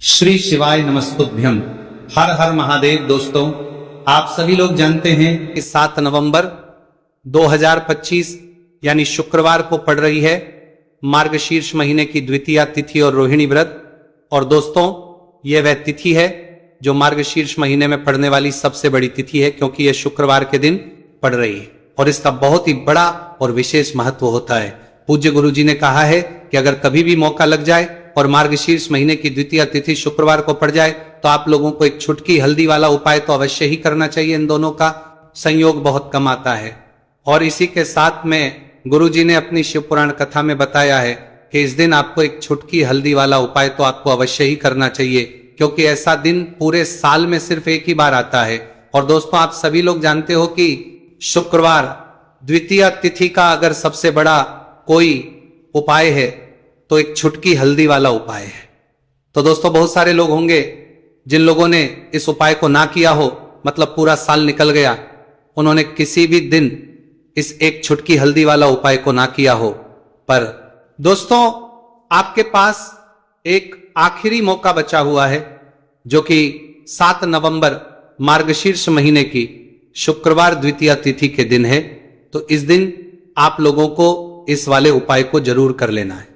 श्री शिवाय नमस्तुभ्यम। हर हर महादेव। दोस्तों, आप सभी लोग जानते हैं कि 7 नवंबर 2025 यानी शुक्रवार को पड़ रही है मार्गशीर्ष महीने की द्वितीया तिथि और रोहिणी व्रत। और दोस्तों, यह वह तिथि है जो मार्गशीर्ष महीने में पड़ने वाली सबसे बड़ी तिथि है, क्योंकि यह शुक्रवार के दिन पड़ रही है और इसका बहुत ही बड़ा और विशेष महत्व होता है। पूज्य गुरु जी ने कहा है कि अगर कभी भी मौका लग जाए और मार्गशीर्ष महीने की द्वितीय तिथि शुक्रवार को पड़ जाए तो आप लोगों को एक छुटकी हल्दी वाला उपाय तो अवश्य ही करना चाहिए। इन दोनों का संयोग बहुत कम आता है। और इसी के साथ में गुरु जी ने अपनी शिव पुराण कथा में बताया है कि इस दिन आपको एक छुटकी हल्दी वाला उपाय तो आपको अवश्य ही करना चाहिए, क्योंकि ऐसा दिन पूरे साल में सिर्फ एक ही बार आता है। और दोस्तों, आप सभी लोग जानते हो कि शुक्रवार द्वितीय तिथि का अगर सबसे बड़ा कोई उपाय है तो एक छुटकी हल्दी वाला उपाय है। तो दोस्तों, बहुत सारे लोग होंगे जिन लोगों ने इस उपाय को ना किया हो, मतलब पूरा साल निकल गया, उन्होंने किसी भी दिन इस एक छुटकी हल्दी वाला उपाय को ना किया हो। पर दोस्तों, आपके पास एक आखिरी मौका बचा हुआ है, जो कि 7 नवंबर मार्गशीर्ष महीने की शुक्रवार द्वितीय तिथि के दिन है। तो इस दिन आप लोगों को इस वाले उपाय को जरूर कर लेना है।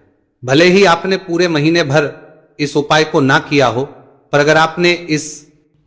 भले ही आपने पूरे महीने भर इस उपाय को ना किया हो, पर अगर आपने इस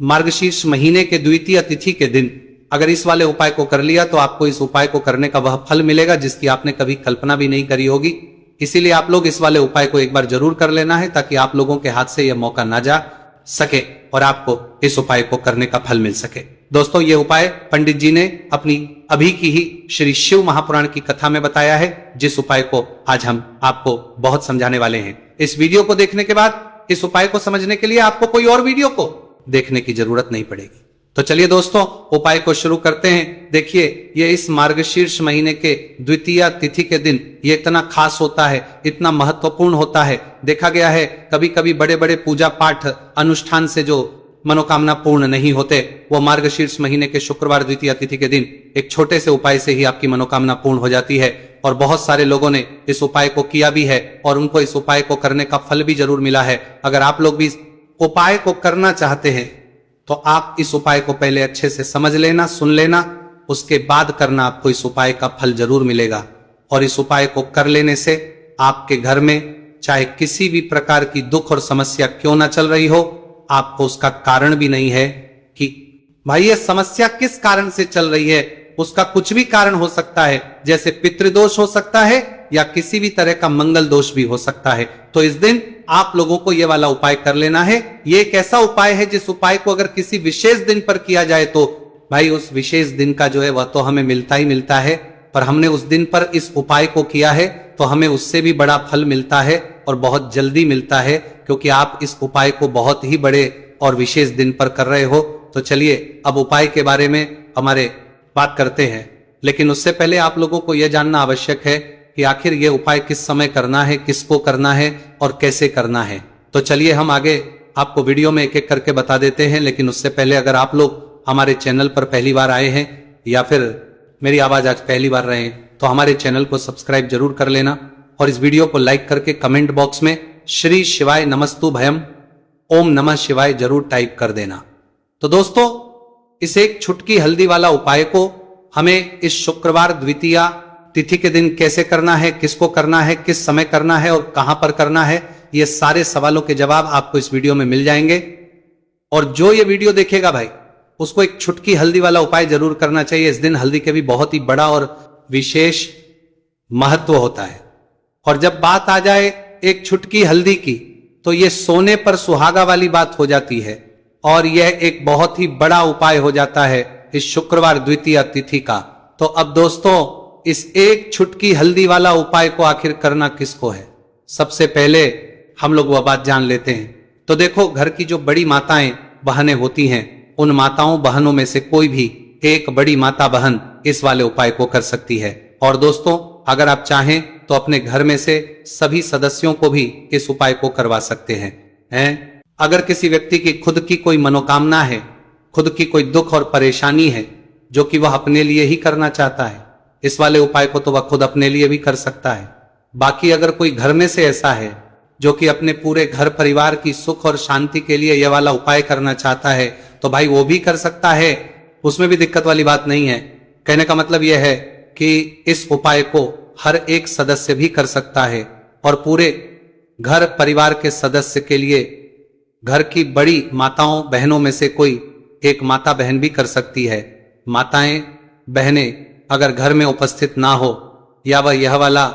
मार्गशीर्ष महीने के द्वितीय तिथि के दिन अगर इस वाले उपाय को कर लिया तो आपको इस उपाय को करने का वह फल मिलेगा जिसकी आपने कभी कल्पना भी नहीं करी होगी। इसीलिए आप लोग इस वाले उपाय को एक बार जरूर कर लेना है, ताकि आप लोगों के हाथ से यह मौका ना जा सके और आपको इस उपाय को करने का फल मिल सके। दोस्तों, ये उपाय पंडित जी ने अपनी अभी की ही श्री शिव महापुराण की कथा में बताया है, जिस उपाय को आज हम आपको बहुत समझाने वाले हैं। इस वीडियो को देखने के बाद इस उपाय को समझने के लिए आपको कोई और वीडियो को देखने की जरूरत नहीं पड़ेगी। तो चलिए दोस्तों, उपाय को शुरू करते हैं। देखिए, ये इस मार्गशीर्ष महीने के द्वितीय तिथि के दिन ये इतना खास होता है, इतना महत्वपूर्ण होता है। देखा गया है कभी कभी बड़े बड़े पूजा पाठ अनुष्ठान से जो मनोकामना पूर्ण नहीं होते, वो मार्गशीर्ष महीने के शुक्रवार द्वितीय तिथि के दिन एक छोटे से उपाय से ही आपकी मनोकामना पूर्ण हो जाती है। और बहुत सारे लोगों ने इस उपाय को किया भी है और उनको इस उपाय को करने का फल भी जरूर मिला है। अगर आप लोग भी इस उपाय को करना चाहते हैं तो आप इस उपाय को पहले अच्छे से समझ लेना, सुन लेना, उसके बाद करना, आपको इस उपाय का फल जरूर मिलेगा। और इस उपाय को कर लेने से आपके घर में चाहे किसी भी प्रकार की दुख और समस्या क्यों ना चल रही हो, आपको उसका कारण भी नहीं है कि भाई ये समस्या किस कारण से चल रही है। उसका कुछ भी कारण हो सकता है, जैसे पितृदोष हो सकता है या किसी भी तरह का मंगल दोष भी हो सकता है। तो इस दिन आप लोगों को यह वाला उपाय कर लेना है। ये एक ऐसा उपाय है जिस उपाय को अगर किसी विशेष दिन पर किया जाए तो भाई उस विशेष दिन का जो है वह तो हमें मिलता ही मिलता है, पर हमने उस दिन पर इस उपाय को किया है तो हमें उससे भी बड़ा फल मिलता है और बहुत जल्दी मिलता है, क्योंकि आप इस उपाय को बहुत ही बड़े और विशेष दिन पर कर रहे हो। तो चलिए अब उपाय के बारे में हमारे बात करते हैं, लेकिन उससे पहले आप लोगों को यह जानना आवश्यक है कि आखिर यह उपाय किस समय करना है, किसको करना है और कैसे करना है। तो चलिए हम आगे आपको वीडियो में एक एक करके बता देते हैं। लेकिन उससे पहले अगर आप लोग हमारे चैनल पर पहली बार आए हैं या फिर मेरी आवाज आज पहली बार रहे हैं तो हमारे चैनल को सब्सक्राइब जरूर कर लेना और इस वीडियो को लाइक करके कमेंट बॉक्स में श्री शिवाय नमस्तुभयम ओम नमः शिवाय जरूर टाइप कर देना। तो दोस्तों, इस एक छुटकी हल्दी वाला उपाय को हमें इस शुक्रवार द्वितीय तिथि के दिन कैसे करना है, किसको करना है, किस समय करना है और कहां पर करना है, ये सारे सवालों के जवाब आपको इस वीडियो में मिल जाएंगे। और जो ये वीडियो देखेगा भाई, उसको एक छुटकी हल्दी वाला उपाय जरूर करना चाहिए। इस दिन हल्दी के भी बहुत ही बड़ा और विशेष महत्व होता है। और जब बात आ जाए एक छुटकी हल्दी की, तो ये सोने पर सुहागा वाली बात हो जाती है और यह एक बहुत ही बड़ा उपाय हो जाता है इस शुक्रवार द्वितीय तिथि का। तो अब दोस्तों, इस एक छुटकी हल्दी वाला उपाय को आखिर करना किसको है, सबसे पहले हम लोग वह बात जान लेते हैं। तो देखो, घर की जो बड़ी माताएं बहनें होती हैं, उन माताओं बहनों में से कोई भी एक बड़ी माता बहन इस वाले उपाय को कर सकती है। और दोस्तों, अगर आप चाहें तो अपने घर में से सभी सदस्यों को भी इस उपाय को करवा सकते हैं। अगर किसी व्यक्ति की खुद की कोई मनोकामना है, खुद की कोई दुख और परेशानी है जो कि वह अपने लिए ही करना चाहता है, इस वाले उपाय को तो वह खुद अपने लिए भी कर सकता है। बाकी अगर कोई घर में से ऐसा है जो कि अपने पूरे घर परिवार की सुख और शांति के लिए यह वाला उपाय करना चाहता है तो भाई वो भी कर सकता है, उसमें भी दिक्कत वाली बात नहीं है। कहने का मतलब यह है कि इस उपाय को हर एक सदस्य भी कर सकता है और पूरे घर परिवार के सदस्य के लिए घर की बड़ी माताओं बहनों में से कोई एक माता बहन भी कर सकती है। माताएं बहनें अगर घर में उपस्थित ना हो या वह यह वाला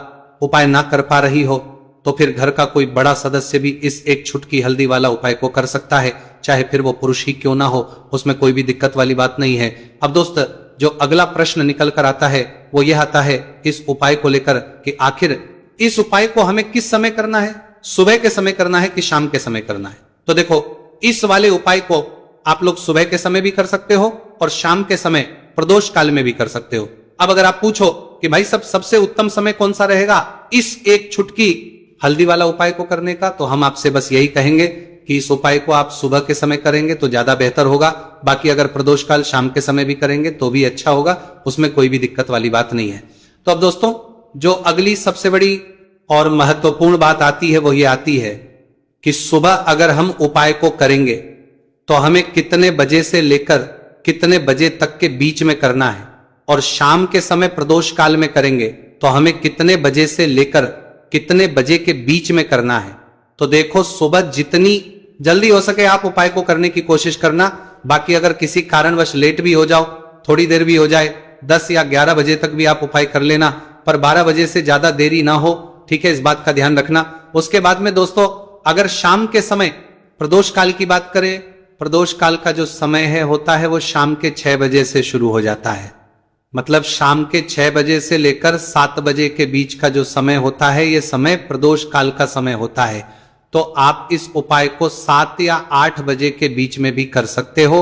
उपाय ना कर पा रही हो तो फिर घर का कोई बड़ा सदस्य भी इस एक छुटकी हल्दी वाला उपाय को कर सकता है, चाहे फिर वो पुरुष ही क्यों ना हो, उसमें कोई भी दिक्कत वाली बात नहीं है। अब दोस्त, जो अगला प्रश्न निकल कर आता है वो यह आता है इस उपाय को लेकर कि आखिर इस उपाय को हमें किस समय करना है, सुबह के समय करना है कि शाम के समय करना है। तो देखो, इस वाले उपाय को आप लोग सुबह के समय भी कर सकते हो और शाम के समय प्रदोष काल में भी कर सकते हो। अब अगर आप पूछो कि भाई सबसे उत्तम समय कौन सा रहेगा इस एक छुटकी हल्दी वाला उपाय को करने का, तो हम आपसे बस यही कहेंगे कि इस उपाय को आप सुबह के समय करेंगे तो ज्यादा बेहतर होगा। बाकी अगर प्रदोष काल शाम के समय भी करेंगे तो भी अच्छा होगा, उसमें कोई भी दिक्कत वाली बात नहीं है। तो अब दोस्तों, जो अगली सबसे बड़ी और महत्वपूर्ण बात आती है वो ये आती है कि सुबह अगर हम उपाय को करेंगे तो हमें कितने बजे से लेकर कितने बजे तक के बीच में करना है, और शाम के समय प्रदोष काल में करेंगे तो हमें कितने बजे से लेकर कितने बजे के बीच में करना है। तो देखो, सुबह जितनी जल्दी हो सके आप उपाय को करने की कोशिश करना। बाकी अगर किसी कारणवश लेट भी हो जाओ, थोड़ी देर भी हो जाए, 10 या 11 बजे तक भी आप उपाय कर लेना, पर 12 बजे से ज्यादा देरी ना हो, ठीक है, इस बात का ध्यान रखना। उसके बाद में दोस्तों, अगर शाम के समय प्रदोष काल की बात करें, प्रदोष काल का जो समय है होता है वो शाम के 6 बजे से शुरू हो जाता है। मतलब शाम के 6 बजे से लेकर 7 बजे के बीच का जो समय होता है ये समय प्रदोष काल का समय होता है। तो आप इस उपाय को 7 या 8 बजे के बीच में भी कर सकते हो।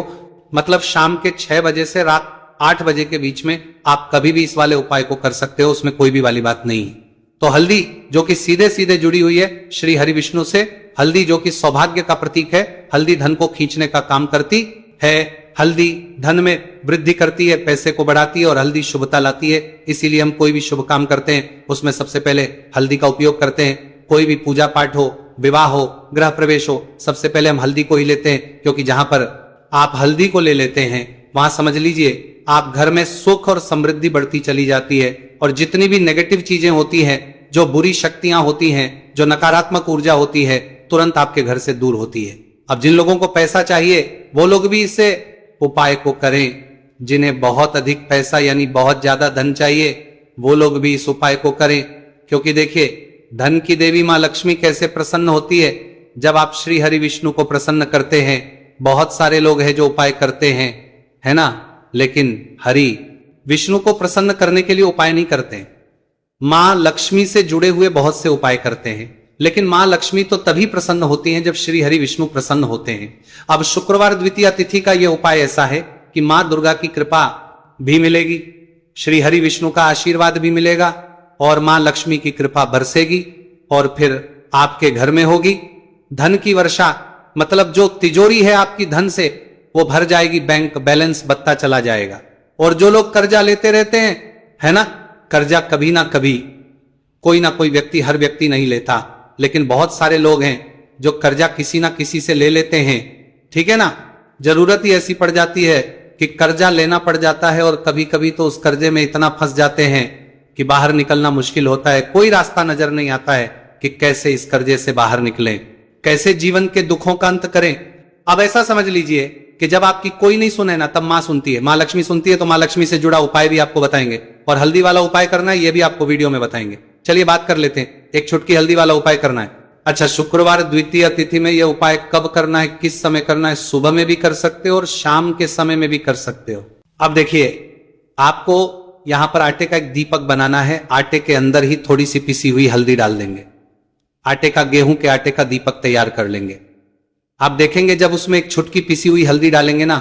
मतलब शाम के 6 बजे से रात 8 बजे के बीच में आप कभी भी इस वाले उपाय को कर सकते हो, उसमें कोई भी वाली बात नहीं है। तो हल्दी जो कि सीधे सीधे जुड़ी हुई है श्री हरि विष्णु से, हल्दी जो कि सौभाग्य का प्रतीक है, हल्दी धन को खींचने का काम करती है, हल्दी धन में वृद्धि करती है, पैसे को बढ़ाती है और हल्दी शुभता लाती है। इसीलिए हम कोई भी शुभ काम करते हैं उसमें सबसे पहले हल्दी का उपयोग करते हैं। कोई भी पूजा पाठ हो, विवाह हो, गृह प्रवेश हो, सबसे पहले हम हल्दी को ही लेते हैं, क्योंकि जहां पर आप हल्दी को ले लेते हैं वहां समझ लीजिए आप घर में सुख और समृद्धि बढ़ती चली जाती है, और जितनी भी नेगेटिव चीजें होती हैं, जो बुरी शक्तियां होती हैं, जो नकारात्मक ऊर्जा होती है, तुरंत आपके घर से दूर होती है। अब जिन लोगों को पैसा चाहिए वो लोग भी इसे उपाय को करें, जिन्हें बहुत अधिक पैसा यानी बहुत ज्यादा धन चाहिए वो लोग भी इस उपाय को करें। क्योंकि देखिए, धन की देवी मां लक्ष्मी कैसे प्रसन्न होती है जब आप श्री हरि विष्णु को प्रसन्न करते हैं। बहुत सारे लोग हैं जो उपाय करते हैं, है ना, लेकिन हरि विष्णु को प्रसन्न करने के लिए उपाय नहीं करते। मां लक्ष्मी से जुड़े हुए बहुत से उपाय करते हैं, लेकिन मां लक्ष्मी तो तभी प्रसन्न होती हैं जब श्री हरि विष्णु प्रसन्न होते हैं। अब शुक्रवार द्वितीया तिथि का यह उपाय ऐसा है कि मां दुर्गा की कृपा भी मिलेगी, श्री हरि विष्णु का आशीर्वाद भी मिलेगा और मां लक्ष्मी की कृपा बरसेगी और फिर आपके घर में होगी धन की वर्षा। मतलब जो तिजोरी है आपकी धन से वो भर जाएगी, बैंक बैलेंस बढ़ता चला जाएगा। और जो लोग कर्जा लेते रहते हैं, है ना, कर्जा कभी ना कभी कोई ना कोई व्यक्ति, हर व्यक्ति नहीं लेता, लेकिन बहुत सारे लोग हैं जो कर्जा किसी ना किसी से ले लेते हैं, ठीक है ना। जरूरत ही ऐसी पड़ जाती है कि कर्जा लेना पड़ जाता है और कभी कभी तो उस कर्जे में इतना फंस जाते हैं कि बाहर निकलना मुश्किल होता है। कोई रास्ता नजर नहीं आता है कि कैसे इस कर्जे से बाहर निकलें, कैसे जीवन के दुखों का अंत करें। अब ऐसा समझ लीजिए कि जब आपकी कोई नहीं सुने ना, तब मां सुनती है, मां लक्ष्मी सुनती है। तो मां लक्ष्मी से जुड़ा उपाय भी आपको बताएंगे और हल्दी वाला उपाय करना है ये भी आपको वीडियो में बताएंगे। चलिए बात कर लेते हैं, एक छुटकी हल्दी वाला उपाय करना है। अच्छा, शुक्रवार द्वितीय तिथि में यह उपाय कब करना है, किस समय करना है? सुबह में भी कर सकते हो और शाम के समय में भी कर सकते हो। अब देखिए, आपको यहां पर आटे का एक दीपक बनाना है। आटे के अंदर ही थोड़ी सी पिसी हुई हल्दी डाल देंगे। आटे का, गेहूं के आटे का दीपक तैयार कर लेंगे। आप देखेंगे जब उसमें एक छुटकी पिसी हुई हल्दी डालेंगे ना,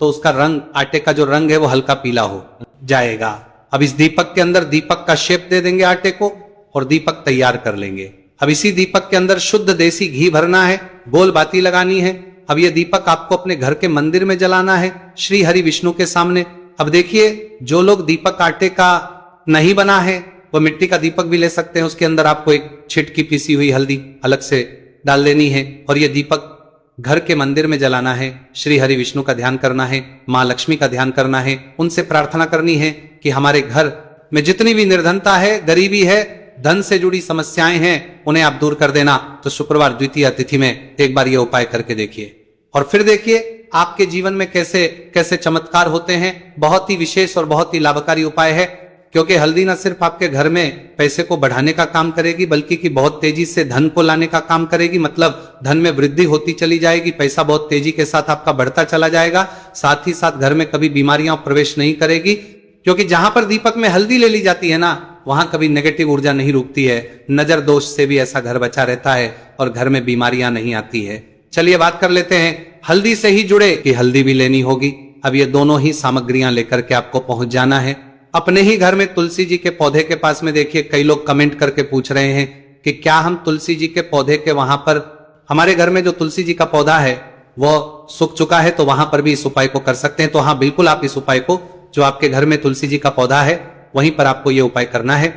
तो उसका रंग, आटे का जो रंग है वो हल्का पीला हो जाएगा। अब इस दीपक के अंदर दीपक का शेप दे देंगे आटे को और दीपक तैयार कर लेंगे। अब इसी दीपक के अंदर शुद्ध देसी घी भरना है, गोल बाती लगानी है। अब यह दीपक आपको अपने घर के मंदिर में जलाना है, श्री हरि विष्णु के सामने। अब देखिए, जो लोग दीपक आटे का नहीं बना है वो मिट्टी का दीपक भी ले सकते हैं। उसके अंदर आपको एक छिटकी पीसी हुई हल्दी अलग से डाल देनी है और ये दीपक घर के मंदिर में जलाना है। श्री हरि विष्णु का ध्यान करना है, माँ लक्ष्मी का ध्यान करना है, उनसे प्रार्थना करनी है कि हमारे घर में जितनी भी निर्धनता है, गरीबी है, धन से जुड़ी समस्याएं हैं, उन्हें आप दूर कर देना। तो शुक्रवार द्वितीया तिथि में एक बार ये उपाय करके देखिए और फिर देखिए आपके जीवन में कैसे कैसे चमत्कार होते हैं। बहुत ही विशेष और बहुत ही लाभकारी उपाय है, क्योंकि हल्दी न सिर्फ आपके घर में पैसे को बढ़ाने का काम करेगी, बल्कि कि बहुत तेजी से धन को लाने का काम करेगी। मतलब धन में वृद्धि होती चली जाएगी, पैसा बहुत तेजी के साथ आपका बढ़ता चला जाएगा। साथ ही साथ घर में कभी बीमारियां प्रवेश नहीं करेगी, क्योंकि जहां पर दीपक में हल्दी ले ली जाती है ना, वहां कभी नेगेटिव ऊर्जा नहीं रुकती है। नजर दोष से भी ऐसा घर बचा रहता है और घर में बीमारियां नहीं आती है। चलिए बात कर लेते हैं हल्दी से ही जुड़े कि हल्दी भी लेनी होगी। अब ये दोनों ही सामग्रियां लेकर के आपको पहुंच जाना है। अपने ही घर में तुलसी जी के पौधे के पास में देखिए कई लोग कमेंट करके पूछ रहे हैं कि क्या हम तुलसी जी के पौधे के वहां पर, हमारे घर में जो तुलसी जी का पौधा है वो सूख चुका है, तो वहां पर भी इस उपाय को कर सकते हैं। तो हाँ, बिल्कुल आप इस उपाय को, जो आपके घर में तुलसी जी का पौधा है वहीं पर आपको ये उपाय करना है।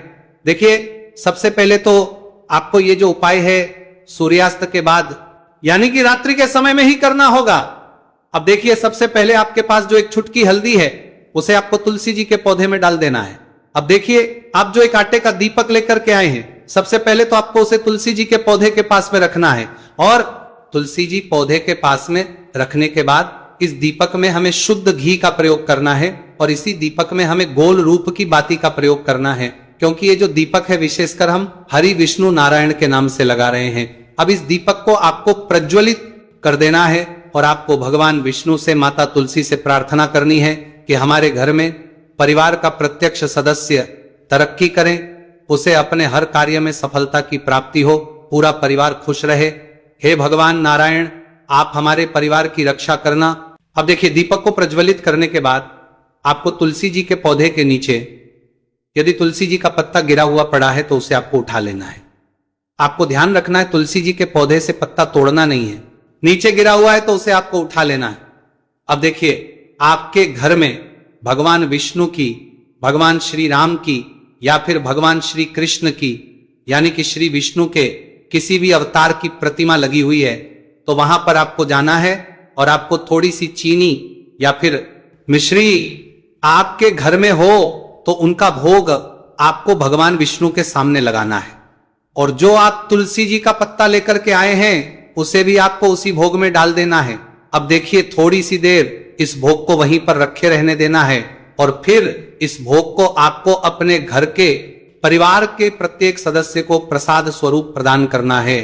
देखिए सबसे पहले तो आपको ये जो उपाय है सूर्यास्त के बाद, यानी कि रात्रि के समय में ही करना होगा। अब देखिए सबसे पहले आपके पास जो एक छुटकी हल्दी है उसे आपको तुलसी जी के पौधे में डाल देना है। अब देखिए आप जो एक आटे का दीपक लेकर के आए हैं, सबसे पहले तो आपको उसे तुलसी जी के पौधे के पास में रखना है और तुलसी जी पौधे के पास में रखने के बाद इस दीपक में हमें शुद्ध घी का प्रयोग करना है और इसी दीपक में हमें गोल रूप की बाती का प्रयोग करना है, क्योंकि ये जो दीपक है विशेषकर हम हरि विष्णु नारायण के नाम से लगा रहे हैं। अब इस दीपक को आपको प्रज्वलित कर देना है और आपको भगवान विष्णु से, माता तुलसी से प्रार्थना करनी है कि हमारे घर में परिवार का प्रत्यक्ष सदस्य तरक्की करें, उसे अपने हर कार्य में सफलता की प्राप्ति हो, पूरा परिवार खुश रहे। हे भगवान नारायण, आप हमारे परिवार की रक्षा करना। अब देखिए दीपक को प्रज्वलित करने के बाद आपको तुलसी जी के पौधे के नीचे यदि तुलसी जी का पत्ता गिरा हुआ पड़ा है तो उसे आपको उठा लेना है। आपको ध्यान रखना है तुलसी जी के पौधे से पत्ता तोड़ना नहीं है। नीचे गिरा हुआ है तो उसे आपको उठा लेना है। अब देखिए आपके घर में भगवान विष्णु की, भगवान श्री राम की या फिर भगवान श्री कृष्ण की, यानी कि श्री विष्णु के किसी भी अवतार की प्रतिमा लगी हुई है, तो वहां पर आपको जाना है और आपको थोड़ी सी चीनी या फिर मिश्री आपके घर में हो तो उनका भोग आपको भगवान विष्णु के सामने लगाना है। और जो आप तुलसी जी का पत्ता लेकर के आए हैं उसे भी आपको उसी भोग में डाल देना है। अब देखिए थोड़ी सी देर इस भोग को वहीं पर रखे रहने देना है और फिर इस भोग को आपको अपने घर के परिवार के प्रत्येक सदस्य को प्रसाद स्वरूप प्रदान करना है।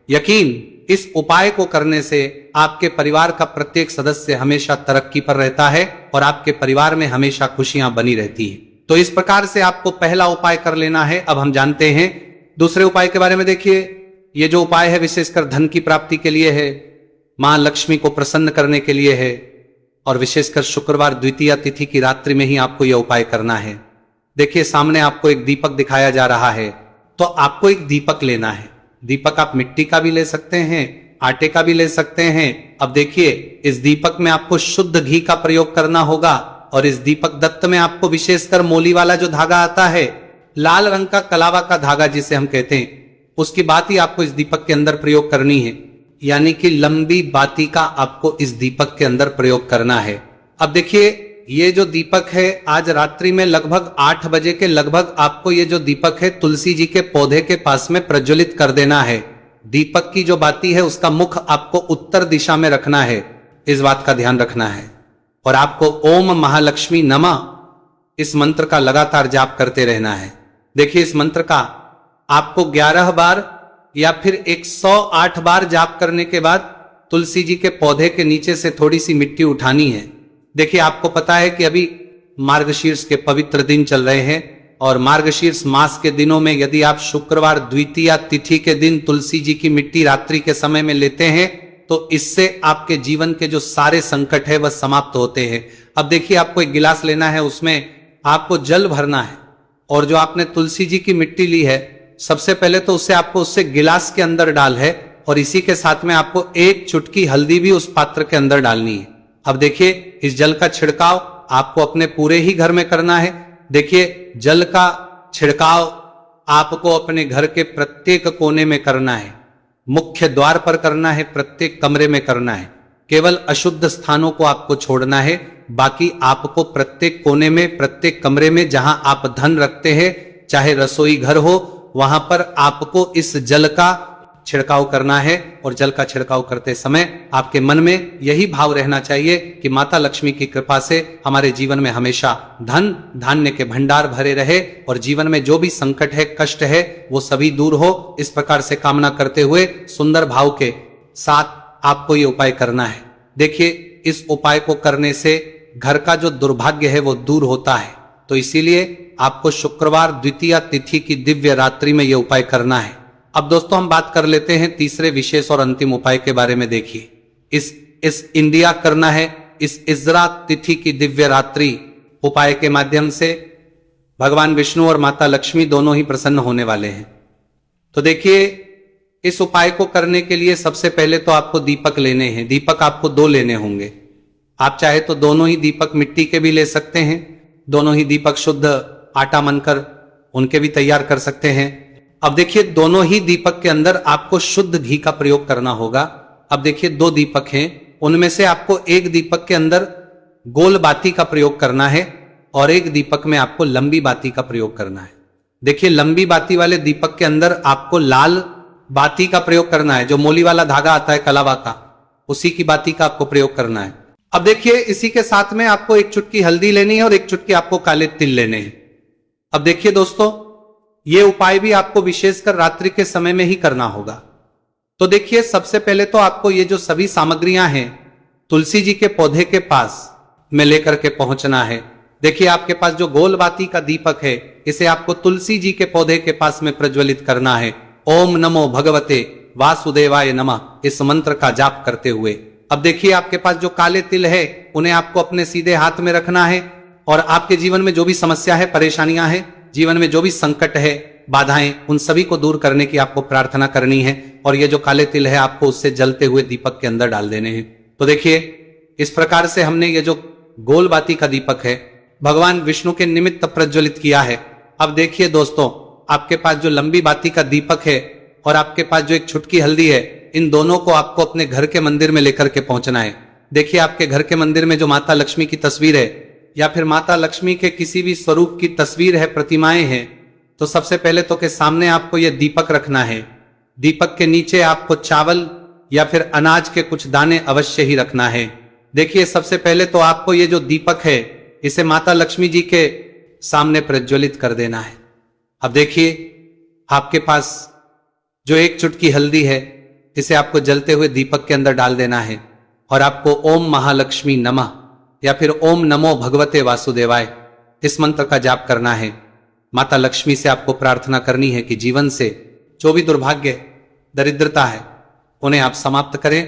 यकीन, इस उपाय को करने से आपके परिवार का प्रत्येक सदस्य हमेशा तरक्की पर रहता है और आपके परिवार में हमेशा खुशियां बनी रहती है। तो इस प्रकार से आपको पहला उपाय कर लेना है। अब हम जानते हैं दूसरे उपाय के बारे में। देखिए ये जो उपाय है विशेषकर धन की प्राप्ति के लिए है, मां लक्ष्मी को प्रसन्न करने के लिए है और विशेषकर शुक्रवार द्वितीया तिथि की रात्रि में ही आपको यह उपाय करना है। देखिए सामने आपको एक दीपक दिखाया जा रहा है, तो आपको एक दीपक लेना है। दीपक आप मिट्टी का भी ले सकते हैं, आटे का भी ले सकते हैं। अब देखिए इस दीपक में आपको शुद्ध घी का प्रयोग करना होगा और इस दीपक दत्त में आपको विशेषकर मोली वाला जो धागा आता है, लाल रंग का कलावा का धागा जिसे हम कहते हैं, उसकी बाती आपको इस दीपक के अंदर प्रयोग करनी है। यानी कि लंबी बाती का आपको इस दीपक के अंदर प्रयोग करना है। अब देखिए ये जो दीपक है आज रात्रि में लगभग 8 बजे के लगभग आपको ये जो दीपक है तुलसी जी के पौधे के पास में प्रज्वलित कर देना है। दीपक की जो बाती है उसका मुख आपको उत्तर दिशा में रखना है, इस बात का ध्यान रखना है। और आपको ओम महालक्ष्मी नमः इस मंत्र का लगातार जाप करते रहना है। देखिए इस मंत्र का आपको 11 बार या फिर 108 बार जाप करने के बाद तुलसी जी के पौधे के नीचे से थोड़ी सी मिट्टी उठानी है। देखिए आपको पता है कि अभी मार्गशीर्ष के पवित्र दिन चल रहे हैं और मार्गशीर्ष मास के दिनों में यदि आप शुक्रवार द्वितीया तिथि के दिन तुलसी जी की मिट्टी रात्रि के समय में लेते हैं तो इससे आपके जीवन के जो सारे संकट है वह समाप्त होते हैं। अब देखिए आपको एक गिलास लेना है, उसमें आपको जल भरना है और जो आपने तुलसी जी की मिट्टी ली है सबसे पहले तो उससे गिलास के अंदर डाल है और इसी के साथ में आपको एक चुटकी हल्दी भी उस पात्र के अंदर डालनी है। अब देखिए इस जल का छिड़काव आपको अपने पूरे ही घर में करना है। देखिए जल का छिड़काव आपको अपने घर के प्रत्येक कोने में करना है, मुख्य द्वार पर करना है, प्रत्येक कमरे में करना है। केवल अशुद्ध स्थानों को आपको छोड़ना है, बाकी आपको प्रत्येक कोने में, प्रत्येक कमरे में जहां आप धन रखते हैं, चाहे रसोई घर हो, वहां पर आपको इस जल का छिड़काव करना है। और जल का छिड़काव करते समय आपके मन में यही भाव रहना चाहिए कि माता लक्ष्मी की कृपा से हमारे जीवन में हमेशा धन धान्य के भंडार भरे रहे और जीवन में जो भी संकट है, कष्ट है, वो सभी दूर हो। इस प्रकार से कामना करते हुए सुंदर भाव के साथ आपको ये उपाय करना है। देखिए, इस उपाय को करने से घर का जो दुर्भाग्य है वो दूर होता है। तो इसीलिए आपको शुक्रवार द्वितीया तिथि की दिव्य रात्रि में यह उपाय करना है। अब दोस्तों हम बात कर लेते हैं तीसरे विशेष और अंतिम उपाय के बारे में। देखिए, इस इंडिया करना है, इस इजरा तिथि की दिव्य रात्रि उपाय के माध्यम से भगवान विष्णु और माता लक्ष्मी दोनों ही प्रसन्न होने वाले हैं। तो देखिए, इस उपाय को करने के लिए सबसे पहले तो आपको दीपक लेने हैं। दीपक आपको 2 लेने होंगे। आप चाहे तो दोनों ही दीपक मिट्टी के भी ले सकते हैं, दोनों ही दीपक शुद्ध आटा मनकर उनके भी तैयार कर सकते हैं। अब देखिए, दोनों ही दीपक के अंदर आपको शुद्ध घी का प्रयोग करना होगा। अब देखिए, 2 दीपक हैं, उनमें से आपको एक दीपक के अंदर गोल बाती का प्रयोग करना है और एक दीपक में आपको लंबी बाती का प्रयोग करना है। देखिए, लंबी बाती वाले दीपक के अंदर आपको लाल बाती का प्रयोग करना है, जो मोली वाला धागा आता है कलावा का, उसी की बाती का आपको प्रयोग करना है। अब देखिए, इसी के साथ में आपको एक चुटकी हल्दी लेनी है और एक चुटकी आपको काले तिल लेने हैं। अब देखिए दोस्तों, ये उपाय भी आपको विशेषकर रात्रि के समय में ही करना होगा। तो देखिए, सबसे पहले तो आपको ये जो सभी सामग्रियां हैं तुलसी जी के पौधे के पास में लेकर के पहुंचना है। देखिए, आपके पास जो गोल बाती का दीपक है, इसे आपको तुलसी जी के पौधे के पास में प्रज्वलित करना है। ओम नमो भगवते वासुदेवाय नमः, इस मंत्र का जाप करते हुए। अब देखिए, आपके पास जो काले तिल है, उन्हें आपको अपने सीधे हाथ में रखना है और आपके जीवन में जो भी समस्या है, परेशानियां हैं, जीवन में जो भी संकट है, बाधाएं, उन सभी को दूर करने की आपको प्रार्थना करनी है। और ये जो काले तिल है, आपको उससे जलते हुए दीपक के अंदर डाल देने हैं। तो देखिए, इस प्रकार से हमने ये जो गोल बाती का दीपक है भगवान विष्णु के निमित्त प्रज्वलित किया है। अब देखिए दोस्तों, आपके पास जो लंबी बाती का दीपक है और आपके पास जो एक छुटकी हल्दी है, इन दोनों को आपको अपने घर के मंदिर में लेकर के पहुंचना है। देखिए, आपके घर के मंदिर में जो माता लक्ष्मी की तस्वीर है या फिर माता लक्ष्मी के किसी भी स्वरूप की तस्वीर है, प्रतिमाएं हैं, तो सबसे पहले तो के सामने आपको यह दीपक रखना है। दीपक के नीचे आपको चावल या फिर अनाज के कुछ दाने अवश्य ही रखना है। देखिए, सबसे पहले तो आपको ये जो दीपक है, इसे माता लक्ष्मी जी के सामने प्रज्वलित कर देना है। अब देखिए, आपके पास जो एक चुटकी हल्दी है, इसे आपको जलते हुए दीपक के अंदर डाल देना है और आपको ओम महालक्ष्मी नमः या फिर ओम नमो भगवते वासुदेवाय, इस मंत्र का जाप करना है। माता लक्ष्मी से आपको प्रार्थना करनी है कि जीवन से जो भी दुर्भाग्य, दरिद्रता है, उन्हें आप समाप्त करें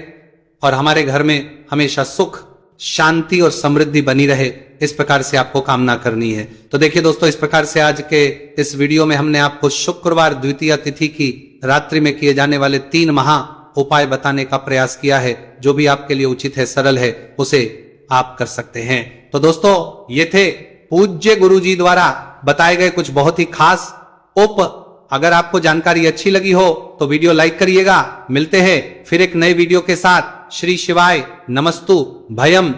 और हमारे घर में हमेशा सुख, शांति और समृद्धि बनी रहे। इस प्रकार से आपको कामना करनी है। तो देखिए दोस्तों, इस प्रकार से आज के इस वीडियो में हमने आपको शुक्रवार द्वितीया तिथि की रात्रि में किए जाने वाले 3 महा उपाय बताने का प्रयास किया है। जो भी आपके लिए उचित है, सरल है, उसे आप कर सकते हैं। तो दोस्तों, ये थे पूज्य गुरु जी द्वारा बताए गए कुछ बहुत ही खास उप। अगर आपको जानकारी अच्छी लगी हो तो वीडियो लाइक करिएगा। मिलते हैं फिर एक नए वीडियो के साथ। श्री शिवाय नमस्तु भयम।